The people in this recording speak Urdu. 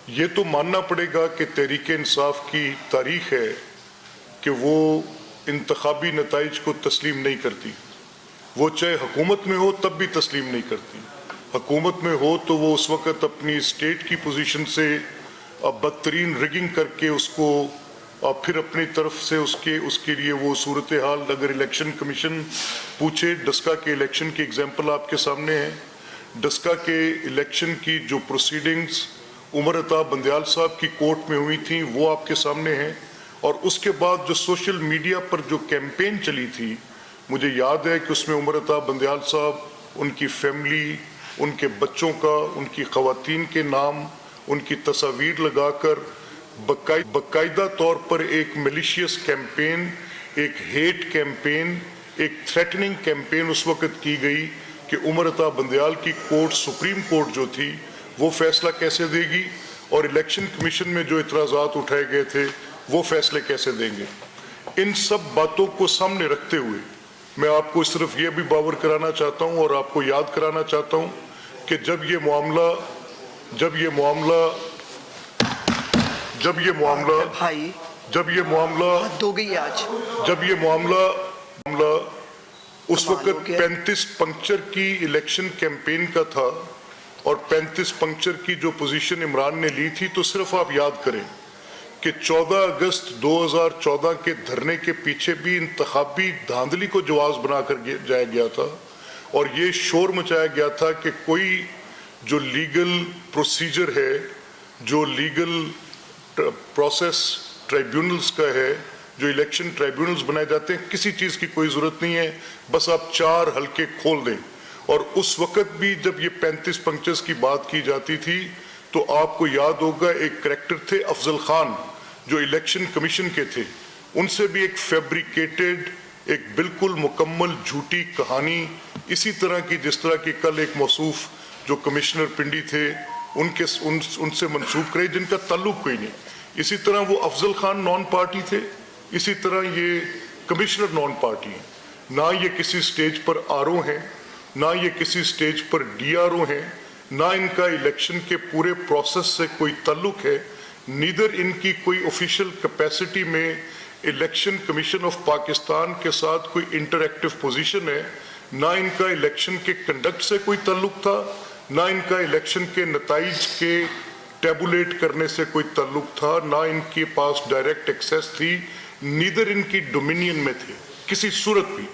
یہ تو ماننا پڑے گا کہ تحریک انصاف کی تاریخ ہے کہ وہ انتخابی نتائج کو تسلیم نہیں کرتی. وہ چاہے حکومت میں ہو تب بھی تسلیم نہیں کرتی. حکومت میں ہو تو وہ اس وقت اپنی اسٹیٹ کی پوزیشن سے بدترین ریگنگ کر کے اس کو پھر اپنی طرف سے اس کے لیے وہ صورتحال اگر الیکشن کمیشن پوچھے. ڈسکا کے الیکشن کی اگزامپل آپ کے سامنے ہے. ڈسکا کے الیکشن کی جو پروسیڈنگز عمر عطا بندیال صاحب کی کورٹ میں ہوئی تھیں وہ آپ کے سامنے ہیں. اور اس کے بعد جو سوشل میڈیا پر جو کیمپین چلی تھی, مجھے یاد ہے کہ اس میں عمر عطا بندیال صاحب, ان کی فیملی, ان کے بچوں کا, ان کی خواتین کے نام, ان کی تصاویر لگا کر باقاعدہ طور پر ایک میلیشیس کیمپین, ایک ہیٹ کیمپین, ایک تھریٹننگ کیمپین اس وقت کی گئی کہ عمر عطا بندیال کی کورٹ, سپریم کورٹ جو تھی, وہ فیصلہ کیسے دے گی اور الیکشن کمیشن میں جو اعتراضات اٹھائے گئے تھے وہ فیصلے کیسے دیں گے. ان سب باتوں کو سامنے رکھتے ہوئے میں آپ کو اس طرف یہ بھی باور کرانا چاہتا ہوں اور آپ کو یاد کرانا چاہتا ہوں کہ جب یہ معاملہ اس وقت 35 پنکچر کی الیکشن کیمپین کا تھا اور 35 پنکچر کی جو پوزیشن عمران نے لی تھی, تو صرف آپ یاد کریں کہ 14 اگست 2014 کے دھرنے کے پیچھے بھی انتخابی دھاندلی کو جواز بنا کر جایا گیا تھا اور یہ شور مچایا گیا تھا کہ کوئی جو لیگل پروسیجر ہے, جو لیگل پروسیس ٹرائیبیونلز کا ہے, جو الیکشن ٹرائیبیونلز بنائے جاتے ہیں, کسی چیز کی کوئی ضرورت نہیں ہے, بس آپ 4 حلقے کھول دیں. اور اس وقت بھی جب یہ 35 پنکچرز کی بات کی جاتی تھی تو آپ کو یاد ہوگا ایک کریکٹر تھے افضل خان جو الیکشن کمیشن کے تھے, ان سے بھی ایک فیبریکیٹڈ, ایک بالکل مکمل جھوٹی کہانی اسی طرح کی جس طرح کی کل ایک موصوف جو کمشنر پنڈی تھے ان سے منسوب کرے جن کا تعلق کوئی نہیں. اسی طرح وہ افضل خان نان پارٹی تھے, اسی طرح یہ کمشنر نان پارٹی ہیں. نہ یہ کسی سٹیج پر آر او ہیں, نہ یہ کسی سٹیج پر ڈی آر او ہیں, نہ ان کا الیکشن کے پورے پروسیس سے کوئی تعلق ہے, نیدر ان کی کوئی آفیشیل کیپیسٹی میں الیکشن کمیشن آف پاکستان کے ساتھ کوئی انٹریکٹیو پوزیشن ہے, نہ ان کا الیکشن کے کنڈکٹ سے کوئی تعلق تھا, نہ ان کا الیکشن کے نتائج کے ٹیبولیٹ کرنے سے کوئی تعلق تھا, نہ ان کے پاس ڈائریکٹ ایکسیس تھی, نیدر ان کی ڈومینین میں تھے کسی صورت بھی.